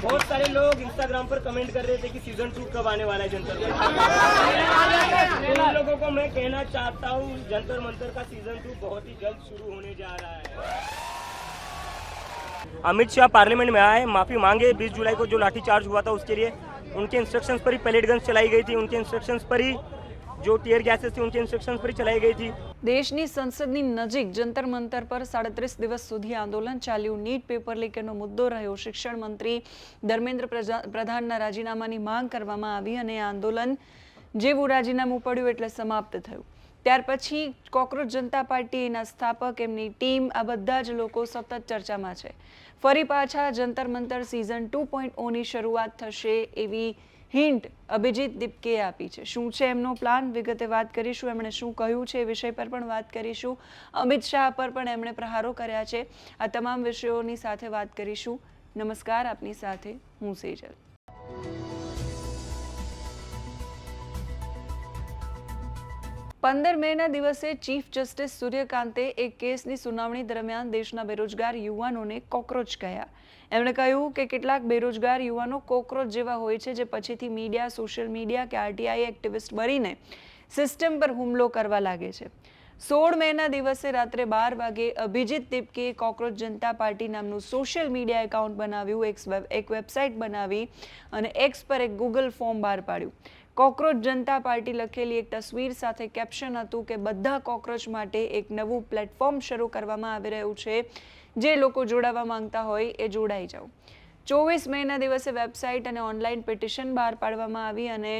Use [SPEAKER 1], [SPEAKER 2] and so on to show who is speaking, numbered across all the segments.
[SPEAKER 1] बहुत सारे लोग इंस्टाग्राम पर कमेंट कर रहे थे कि सीजन 2 कब आने वाला है जंतर मंतर। तो उन लोगों को मैं कहना चाहता हूँ जंतर मंतर का सीजन 2 बहुत ही जल्द शुरू होने जा रहा है। अमित शाह पार्लियामेंट में आए, माफी मांगे। 20 जुलाई को जो लाठीचार्ज हुआ था उसके लिए उनके इंस्ट्रक्शंस पर ही पैलेट गन्स चलाई गई थी, उनके इंस्ट्रक्शंस पर ही जो टीयर गैसेस थी उनके इंस्ट्रक्शंस पर ही चलाई गई थी।
[SPEAKER 2] દેશની સંસદની નજીક જંતર મંતર પર 37 દિવસ સુધી આંદોલન ચાલ્યું। નીટ પેપર લીકનો મુદ્દો રહ્યો। શિક્ષણ મંત્રી ધર્મેન્દ્ર પ્રધાનના રાજીનામાની માંગ કરવામાં આવી અને આંદોલન જેવું રાજીનામું પડ્યું એટલે સમાપ્ત થયું। ત્યાર પછી કોકરોચ જનતા પાર્ટી, એના સ્થાપક, એમની ટીમ, આ બધા જ લોકો સતત ચર્ચામાં છે। ફરી પાછા જંતર મંતર સિઝન 2.0ની શરૂઆત થશે એવી हिंट अभिजीत दीपके आपी है। शू है एमनो प्लान विगते बात करीशू, एमणे शू कह્યું છે विषय पर पण बात करीशू। अमित शाह पर पण एमणे प्रहारो कर्या छे। आ तमाम विषयोनी साथे बात करीशू। नमस्कार, आपनी साथे हूँ सेजल। 15 मेना दिवसे चीफ जस्टिस सूर्यकांते एक केसनी सुनावणी दरमियान देशना बेरोजगार युवानोने कोकरोच कह्या। एमणे કહ્યું કે કેટલાક બેરોજગાર યુવાનો કોકરોચ જેવા હોય છે જે પછીથી મીડિયા, સોશિયલ મીડિયા કે આરટીઆઈ એક્ટિવિસ્ટ બનીને સિસ્ટમ પર હુમલો કરવા લાગે છે। 16 મેના દિવસે રાત્રે 12 વાગે અભિજીત દીપકે કોકરોચ જનતા પાર્ટી નામનું સોશિયલ મીડિયા એકાઉન્ટ બનાવ્યું, એક વેબસાઇટ બનાવી અને એક્સ પર એક ગૂગલ ફોર્મ બહાર પાડ્યું। કોકરોચ જનતા પાર્ટી લખેલી એક તસવીર સાથે કેપ્શન હતું કે બધા કોકરોચ માટે એક નવું પ્લેટફોર્મ શરૂ કરવામાં આવી રહ્યું છે, જે લોકો જોડાવા માંગતા હોય એ જોડાઈ જાઓ। 24 મેના દિવસે વેબસાઇટ અને ઓનલાઈન પિટિશન બહાર પાડવામાં આવી અને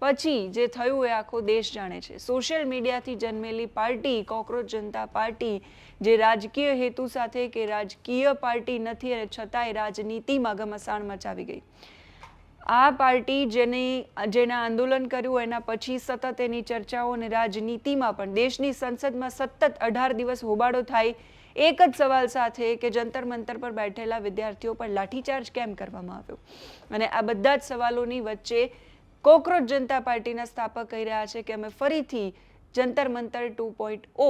[SPEAKER 2] પછી જે થયું એ આખો દેશ જાણે છે। સોશિયલ મીડિયાથી જન્મેલી પાર્ટી કોકરોચ જનતા પાર્ટી જે રાજકીય હેતુ સાથે કે રાજકીય પાર્ટી નથી અને છતાંય રાજનીતિમાં ઘમસાણ મચાવી ગઈ। આ પાર્ટી જેને આંદોલન કર્યું એના પછી સતત એની ચર્ચાઓ અને રાજનીતિમાં પણ દેશની સંસદમાં સતત 18 દિવસ હોબાળો થાય एक ज सवाल साथे कि जंतर मंतर पर बैठेला विद्यार्थीओ पर लाठीचार्ज केम करवामां आव्यो अने आ बधा ज सवालोनी वच्चे कोकरोच जनता पार्टीना स्थापक कही रह्या छे कि अमे फरीथी जंतर मंतर 2.0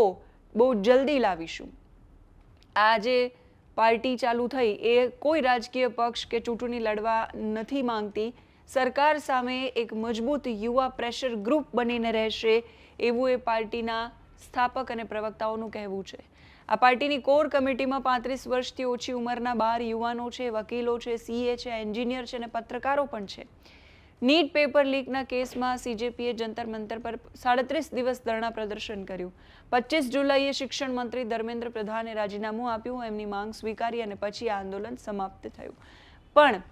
[SPEAKER 2] बहुत जल्दी लावीशुं। आ जे पार्टी चालू थई ए कोई राजकीय पक्ष के चूंटणी लड़वा नथी मांगती, सरकार सामे एक मजबूत युवा प्रेशर ग्रुप बनीने रहेशे एवुं ए पार्टीना स्थापक अने प्रवक्ताओनुं कहेवुं छे। आ पार्टीनी कोर कमिटीमां 35 वर्षथी ओછી ઉંમરના 12 યુવાનો છે, વકીલો છે, સીએ છે, એન્જિનિયર છે અને પત્રકારો પણ છે। નીટ પેપર લીકના કેસમાં સીજેપીએ જંતર મંતર પર 37 દિવસ ધરણા પ્રદર્શન કર્યું। 25 જુલાઈએ શિક્ષણ મંત્રી ધર્મેન્દ્ર પ્રધાને રાજીનામું આપ્યું, એમની માંગ સ્વીકારી અને પછી આ આંદોલન સમાપ્ત થયું। પણ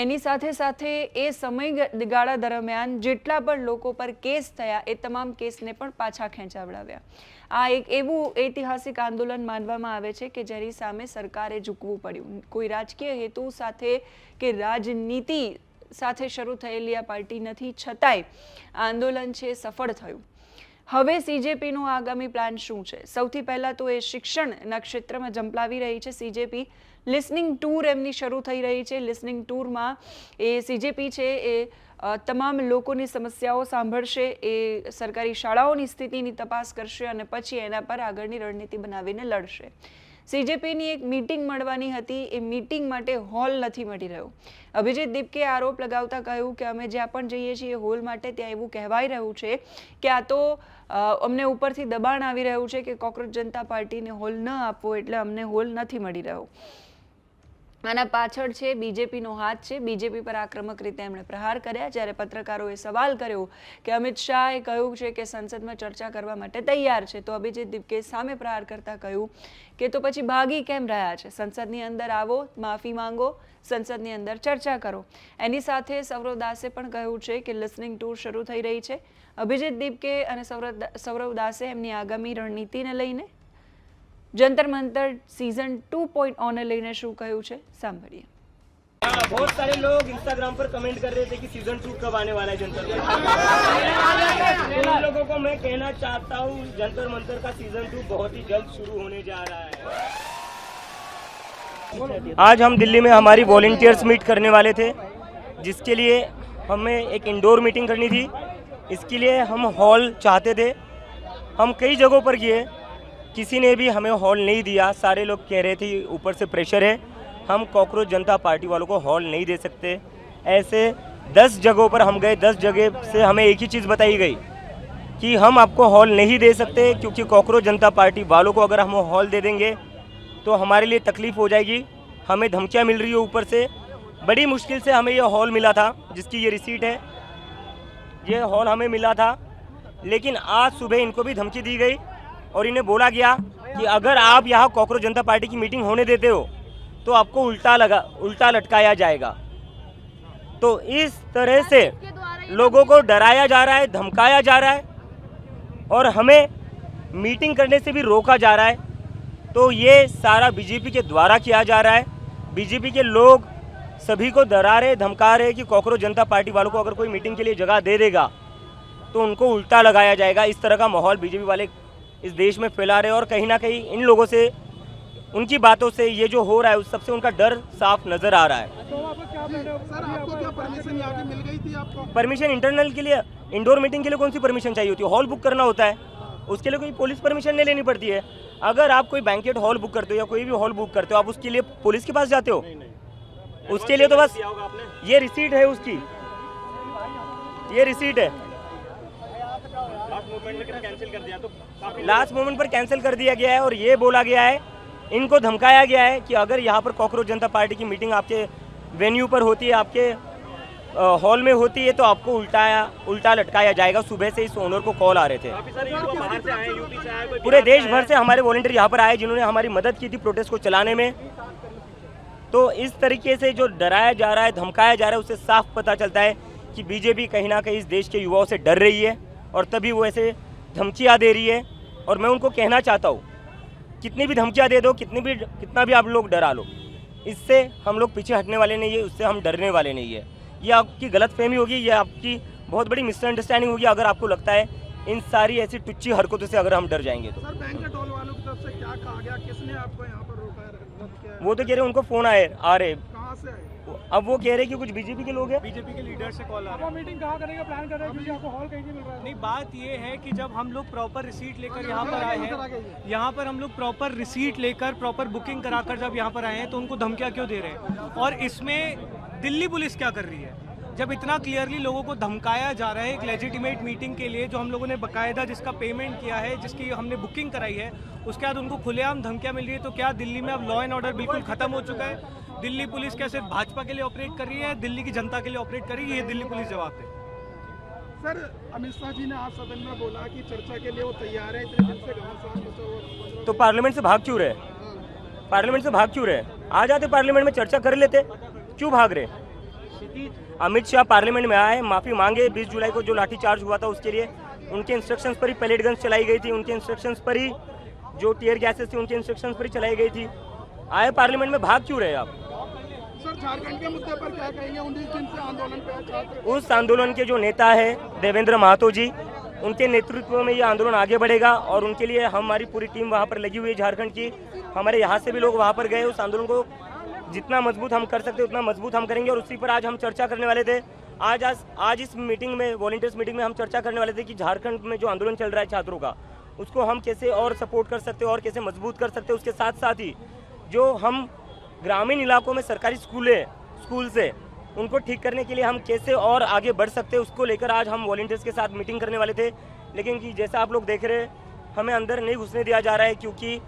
[SPEAKER 2] એની સાથે સાથે એ સમયગાળા દરમિયાન જેટલા પણ લોકો પર કેસ થયા એ તમામ કેસને પણ પાછા ખેંચાવડાવ્યા। આ એક એવું ઐતિહાસિક આંદોલન માનવામાં આવે છે કે જેની સામે સરકારે ઝૂકવું પડ્યું। કોઈ રાજકીય હેતુ સાથે કે રાજનીતિ સાથે શરૂ થયેલી આ પાર્ટી નથી, છતાંય આંદોલન છે સફળ થયું। હવે સીજેપીનો આગામી પ્લાન શું છે? સૌથી પહેલા તો એ શિક્ષણના ક્ષેત્રમાં ઝંપલાવી રહી છે સીજેપી। લિસનિંગ ટૂર એમની શરૂ થઈ રહી છે। લિસનિંગ ટૂરમાં એ સીજેપી છે એ તમામ લોકોની સમસ્યાઓ સાંભળશે, એ સરકારી શાળાઓની સ્થિતિની તપાસ કરશે અને પછી એના પર આગળની રણનીતિ બનાવીને લડશે। સીજેપીની એક મીટિંગ મળવાની હતી, એ મીટિંગ માટે હોલ નથી મળી રહ્યો। અભિજીત દીપકે આરોપ લગાવતા કહ્યું કે અમે જ્યાં પણ જઈએ છીએ હોલ માટે ત્યાં એવું કહેવાઈ રહ્યું છે કે આ તો અમને ઉપરથી દબાણ આવી રહ્યું છે કે કોકરોચ જનતા પાર્ટીને હોલ ન આપવો એટલે અમને હોલ નથી મળી રહ્યો। આના પાછળ છે બીજેપીનો હાથ છે। બીજેપી પર આક્રમક રીતે એમણે પ્રહાર કર્યા। જ્યારે પત્રકારોએ સવાલ કર્યો કે અમિત શાહે કહ્યું છે કે સંસદમાં ચર્ચા કરવા માટે તૈયાર છે, તો અભિજીત દીપકે સામે પ્રહાર કરતા કહ્યું કે તો પછી ભાગી કેમ રહ્યા છે? સંસદની અંદર આવો, માફી માંગો, સંસદની અંદર ચર્ચા કરો। એની સાથે સૌરવ દાસે પણ કહ્યું છે કે લિસનિંગ ટૂર શરૂ થઈ રહી છે। અભિજીત દીપકે અને સૌરવ દાસે એમની આગામી રણનીતિને લઈને जंतर मंतर सीजन 2.0 ने लेने शू कह્યું છે, સાંભળીએ।
[SPEAKER 1] बहुत सारे लोग इंस्टाग्राम पर कमेंट कर रहे थे कि सीजन 2 कब आने वाला है जंतर मंतर। उन लोगों को मैं कहना चाहता हूँ जंतर मंतर का सीजन 2 बहुत ही जल्द शुरू होने जा रहा है। आज हम दिल्ली में हमारी वॉलंटियर्स मीट करने वाले थे, जिसके लिए हमें एक इंडोर मीटिंग करनी थी। इसके लिए हम हॉल चाहते थे। हम कई जगहों पर गए, किसी ने भी हमें हॉल नहीं दिया। सारे लोग कह रहे थे ऊपर से प्रेशर है, हम कॉकरोच जनता पार्टी वालों को हॉल नहीं दे सकते। ऐसे 10 जगहों पर हम गए, 10 जगह से हमें एक ही चीज़ बताई गई कि हम आपको हॉल नहीं दे सकते, क्योंकि कॉकरोच जनता पार्टी वालों को अगर हम हॉल दे देंगे तो हमारे लिए तकलीफ़ हो जाएगी। हमें धमकियाँ मिल रही है ऊपर से, बड़ी मुश्किल से हमें ये हॉल मिला था, जिसकी ये रिसीट है। ये हॉल हमें मिला था, लेकिन आज सुबह इनको भी धमकी दी गई और इन्हें बोला गया कि अगर आप यहाँ कॉकरोच जनता पार्टी की मीटिंग होने देते हो तो आपको उल्टा लटकाया जाएगा। तो इस तरह से लोगों को डराया जा रहा है, धमकाया जा रहा है और हमें मीटिंग करने से भी रोका जा रहा है। तो ये सारा बीजेपी के द्वारा किया जा रहा है। बीजेपी के लोग सभी को डरा रहे, धमका रहे कि कॉकरोच जनता पार्टी वालों को अगर कोई मीटिंग के लिए जगह दे देगा तो उनको उल्टा लगाया जाएगा। इस तरह का माहौल बीजेपी वाले इस देश में फैला रहे हैं और कहीं ना कहीं इन लोगों से, उनकी बातों से ये जो हो रहा है उस सबसे उनका डर साफ नजर आ रहा है।
[SPEAKER 3] सर आपको क्या परमिशन यहाँ की मिल गई थी आपको?
[SPEAKER 1] परमिशन इंटरनल के लिए, इंडोर मीटिंग के लिए कौन सी परमिशन चाहिए होती है? हॉल बुक करना होता है, उसके लिए कोई पुलिस परमिशन नहीं लेनी पड़ती है। अगर आप कोई बैंकेट हॉल बुक करते हो या कोई भी हॉल बुक करते हो, आप उसके लिए पुलिस के पास जाते हो? उसके लिए तो बस ये रिसीट है उसकी, ये रिसीट है। लास्ट मोमेंट पर कैंसिल कर दिया गया है और ये बोला गया है, इनको धमकाया गया है कि अगर यहाँ पर कॉकरोच जनता पार्टी की मीटिंग आपके वेन्यू पर होती है, आपके हॉल में होती है, तो आपको उल्टा लटकाया जाएगा। सुबह से इस ओनर को कॉल आ रहे थे। पूरे देश भर से हमारे वॉलंटियर यहाँ पर आए जिन्होंने हमारी मदद की थी प्रोटेस्ट को चलाने में। तो इस तरीके से जो डराया जा रहा है, धमकाया जा रहा है, उससे साफ पता चलता है कि बीजेपी कहीं ना कहीं इस देश के युवाओं से डर रही है और तभी वो ऐसे धमकियाँ दे रही है। और मैं उनको कहना चाहता हूँ, कितनी भी धमकियाँ दे दो, कितना भी आप लोग डरा लो, इससे हम लोग पीछे हटने वाले नहीं है, उससे हम डरने वाले नहीं है। ये आपकी गलतफहमी होगी, ये आपकी बहुत बड़ी मिसअंडरस्टैंडिंग होगी अगर आपको लगता है इन सारी ऐसी टुच्ची हरकतों से अगर हम डर जाएंगे तो।
[SPEAKER 3] सर बैंकेट हॉल वालों की तरफ से क्या कहा गया, किसने आपको यहाँ पर रोका है?
[SPEAKER 1] वो तो कह रहे उनको फ़ोन आ रहे,
[SPEAKER 3] कहाँ से आए?
[SPEAKER 1] अब वो कह रहे कि कुछ बीजेपी के लोग हैं,
[SPEAKER 4] बीजेपी के लीडर से कॉल आ रहा है।
[SPEAKER 3] मीटिंग कहाँ करने का प्लान कर रहे हैं क्योंकि आपको हॉल कहीं नहीं मिल रहा है?
[SPEAKER 4] नहीं, बात ये है कि जब हम लोग प्रॉपर रिसीट लेकर यहाँ पर आए हैं, यहाँ पर हम लोग प्रॉपर रिसीट लेकर प्रॉपर बुकिंग कराकर जब यहाँ पर आए हैं तो उनको धमकियाँ क्यों दे रहे हैं? और इसमें दिल्ली पुलिस क्या कर रही है? जब इतना क्लियरली लोगों को धमकाया जा रहा है एक लेजिटिमेट मीटिंग के लिए, जो हम लोगों ने बकायदा जिसका पेमेंट किया है, जिसकी हमने बुकिंग कराई है, उसके बाद उनको खुलेआम धमकियाँ मिल रही है, तो क्या दिल्ली में अब लॉ एंड ऑर्डर बिल्कुल खत्म हो चुका है? दिल्ली पुलिस क्या सिर्फ भाजपा के लिए ऑपरेट कर रही है, दिल्ली की जनता के लिए ऑपरेट कर रही है? ये दिल्ली पुलिस जवाब दे।
[SPEAKER 3] सर अमित शाह जी ने आज सदन में बोला कि चर्चा के लिए वो तैयार है, इतने दिन से घमासान मचा हुआ।
[SPEAKER 1] तो पार्लियामेंट से भाग क्यों रहे? पार्लियामेंट से भाग क्यों रहे? आ जाते पार्लियामेंट में, चर्चा कर लेते, क्यों भाग रहे? अमित शाह पार्लियामेंट में आए, माफ़ी मांगे। 20 जुलाई को जो लाठीचार्ज हुआ था उसके लिए उनके इंस्ट्रक्शंस पर ही पैलेट गन्स चलाई गई थी, उनके इंस्ट्रक्शंस पर ही जो टीयर गैसेस थी उनके इंस्ट्रक्शंस पर ही चलाई गई थी। आए पार्लियामेंट में, भाग क्यों रहे आप?
[SPEAKER 3] सर झारखंड के मुद्दे पर क्या कहेंगे? 19 दिन से आंदोलन पे
[SPEAKER 1] उस आंदोलन के जो नेता है देवेंद्र महतो जी, उनके नेतृत्व में ये आंदोलन आगे बढ़ेगा और उनके लिए हमारी पूरी टीम वहाँ पर लगी हुई है झारखंड की। हमारे यहाँ से भी लोग वहाँ पर गए। उस आंदोलन को जितना मजबूत हम कर सकते उतना मजबूत हम करेंगे और उसी पर आज हम चर्चा करने वाले थे। आज इस मीटिंग में, वॉलंटियर्स मीटिंग में हम चर्चा करने वाले थे कि झारखंड में जो आंदोलन चल रहा है छात्रों का, उसको हम कैसे और सपोर्ट कर सकते हैं और कैसे मजबूत कर सकते हैं। उसके साथ साथ ही जो हम ग्रामीण इलाकों में सरकारी स्कूल से उनको ठीक करने के लिए हम कैसे और आगे बढ़ सकते हैं, उसको लेकर आज हम वॉलंटियर्स के साथ मीटिंग करने वाले थे। लेकिन कि जैसा आप लोग देख रहे हैं, हमें अंदर नहीं घुसने दिया जा रहा है क्योंकि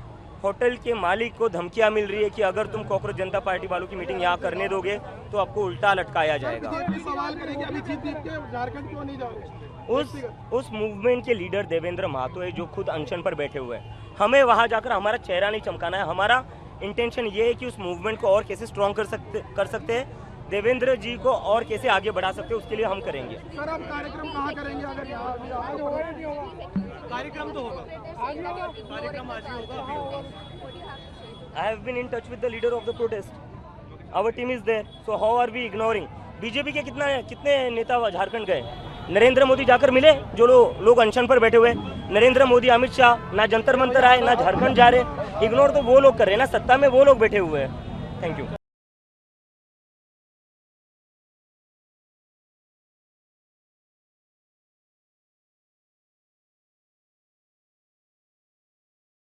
[SPEAKER 1] होटल के मालिक को धमकियां मिल रही है कि अगर तुम कॉकरोच जनता पार्टी वालों की मीटिंग यहाँ करने दोगे तो आपको उल्टा लटकाया जाएगा।
[SPEAKER 3] सवाल करेंगे अभी जीत के झारखंड क्यों नहीं जा रहे?
[SPEAKER 1] उस मूवमेंट के लीडर देवेंद्र महतो है जो खुद अनशन पर बैठे हुए हैं। हमें वहाँ जाकर हमारा चेहरा नहीं चमकाना है। हमारा इंटेंशन ये है कि उस मूवमेंट को और कैसे स्ट्रॉन्ग कर सकते हैं, देवेंद्र जी को और कैसे आगे बढ़ा सकते हैं, उसके लिए हम करेंगे।
[SPEAKER 3] सर अब कार्यक्रम कहाँ करेंगे? अगर
[SPEAKER 4] कार्यक्रम तो होगा, कार्यक्रम आज ही होगा, अभी होगा।
[SPEAKER 1] I have been in touch with the leader of the protest. Our team is there. So how are we ignoring? BJP के कितने नेता झारखंड गए? नरेंद्र मोदी जाकर मिले, जो लोग अनशन पर बैठे हुए। नरेंद्र मोदी, अमित शाह ना जंतर मंतर आए, ना झारखंड जा रहे। इग्नोर तो वो लोग कर रहे हैं ना, सत्ता में वो लोग बैठे हुए हैं। Thank you.